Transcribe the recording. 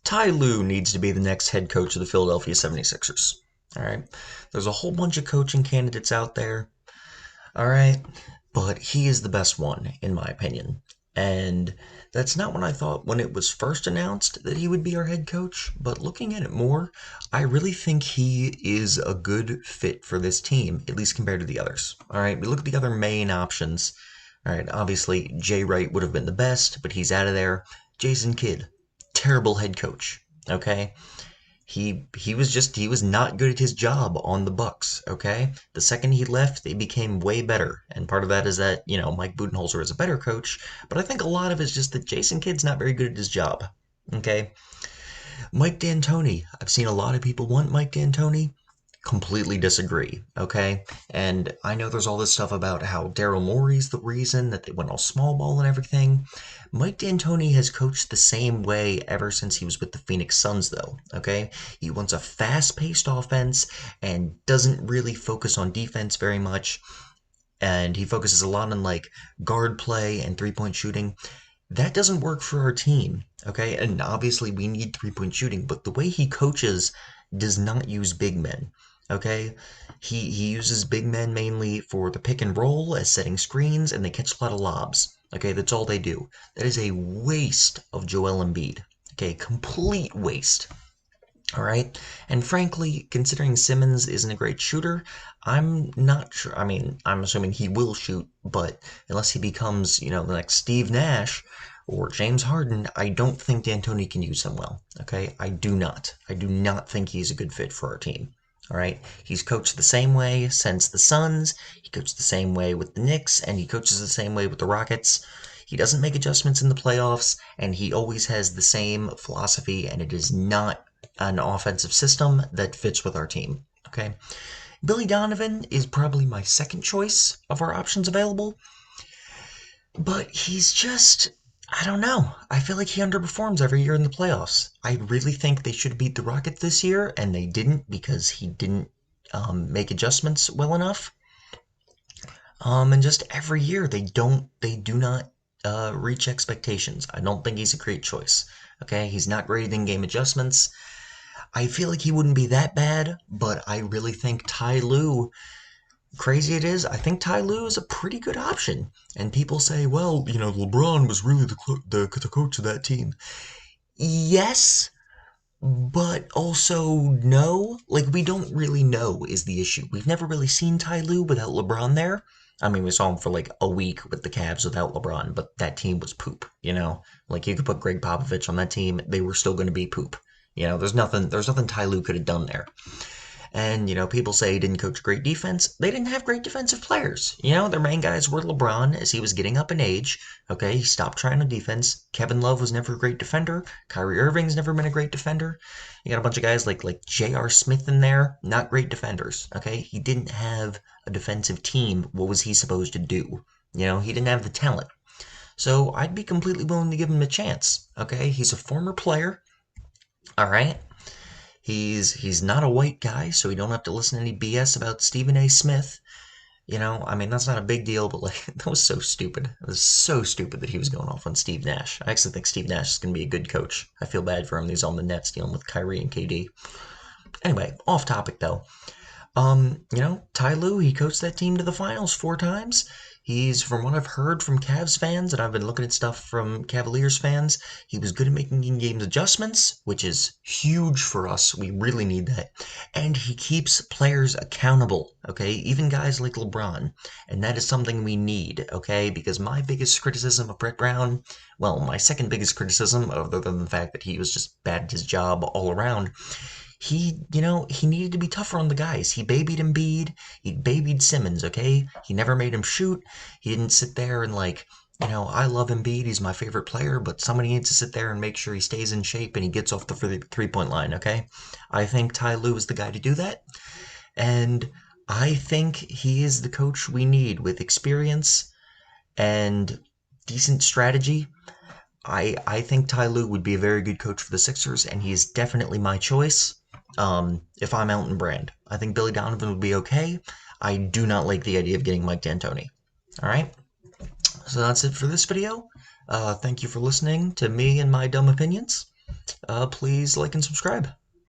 Ty Lue needs to be the next head coach of the Philadelphia 76ers. All right. There's a whole bunch of coaching candidates out there. All right. But he is the best one, in my opinion. And that's not what I thought when it was first announced that he would be our head coach. But looking at it more, I really think he is a good fit for this team, at least compared to the others. All right. We look at the other main options. All right. Obviously, Jay Wright would have been the best, but he's out of there. Jason Kidd, terrible head coach. Okay, he was not good at his job on the Bucks. Okay, the second he left, they became way better, and part of that is that Mike Budenholzer is a better coach, but I think a lot of it is just that Jason Kidd's not very good at his job. Okay, Mike D'Antoni. I've seen a lot of people want Mike D'Antoni. Completely disagree, okay? And I know there's all this stuff about how Daryl Morey's the reason that they went all small ball and everything. Mike D'Antoni has coached the same way ever since he was with the Phoenix Suns, though, okay? He wants a fast-paced offense and doesn't really focus on defense very much. And he focuses a lot on like guard play and three-point shooting. That doesn't work for our team, okay? And obviously we need three-point shooting, but the way he coaches does not use big men, okay? He uses big men mainly for the pick and roll as setting screens, and they catch a lot of lobs, okay? That's all they do. That is a waste of Joel Embiid, okay? Complete waste. All right. And frankly, considering Simmons isn't a great shooter, I'm not sure. I mean, I'm assuming he will shoot, but unless he becomes, the next Steve Nash or James Harden, I don't think D'Antoni can use him well. Okay. I do not. I do not think he's a good fit for our team. All right. He's coached the same way since the Suns. He coached the same way with the Knicks, and he coaches the same way with the Rockets. He doesn't make adjustments in the playoffs, and he always has the same philosophy, and it is not an offensive system that fits with our team. Okay. Billy Donovan is probably my second choice of our options available, but he's just, I don't know. I feel like he underperforms every year in the playoffs. I really think they should beat the Rockets this year, and they didn't because he didn't make adjustments well enough. And just every year they do not reach expectations. I don't think he's a great choice. Okay, he's not great at in-game adjustments. I feel like he wouldn't be that bad, but I really think Ty Lue, crazy it is, I think Ty Lue is a pretty good option. And people say, well, LeBron was really the coach of that team. Yes, but also no. Like, we don't really know is the issue. We've never really seen Ty Lue without LeBron there. I mean, we saw him for like a week with the Cavs without LeBron, but that team was poop. Like, you could put Greg Popovich on that team, they were still going to be poop. There's nothing Ty Lue could have done there. And, people say he didn't coach great defense. They didn't have great defensive players. Their main guys were LeBron as he was getting up in age. Okay, he stopped trying on defense. Kevin Love was never a great defender. Kyrie Irving's never been a great defender. You got a bunch of guys like J.R. Smith in there, not great defenders. Okay, he didn't have a defensive team. What was he supposed to do? He didn't have the talent. So I'd be completely willing to give him a chance. Okay, he's a former player. All right. He's not a white guy, so we don't have to listen to any BS about Stephen A. Smith. I mean, that's not a big deal, but like, that was so stupid. It was so stupid that he was going off on Steve Nash. I actually think Steve Nash is going to be a good coach. I feel bad for him. He's on the Nets dealing with Kyrie and KD. Anyway, off topic though. Ty Lue, he coached that team to the finals 4 times. He's, from what I've heard from Cavs fans, and I've been looking at stuff from Cavaliers fans, he was good at making in-game adjustments, which is huge for us. We really need that. And he keeps players accountable, okay? Even guys like LeBron. And that is something we need, okay? Because my biggest criticism of Brett Brown, well, my second biggest criticism, other than the fact that he was just bad at his job all around, he needed to be tougher on the guys. He babied Embiid. He babied Simmons, okay? He never made him shoot. He didn't sit there and I love Embiid. He's my favorite player, but somebody needs to sit there and make sure he stays in shape and he gets off the three-point line, okay? I think Ty Lue is the guy to do that. And I think he is the coach we need with experience and decent strategy. I think Ty Lue would be a very good coach for the Sixers, and he is definitely my choice. If I'm Elton Brand, I think Billy Donovan would be okay. I do not like the idea of getting Mike D'Antoni. All right, so that's it for this video. Thank you for listening to me and my dumb opinions. Please like and subscribe.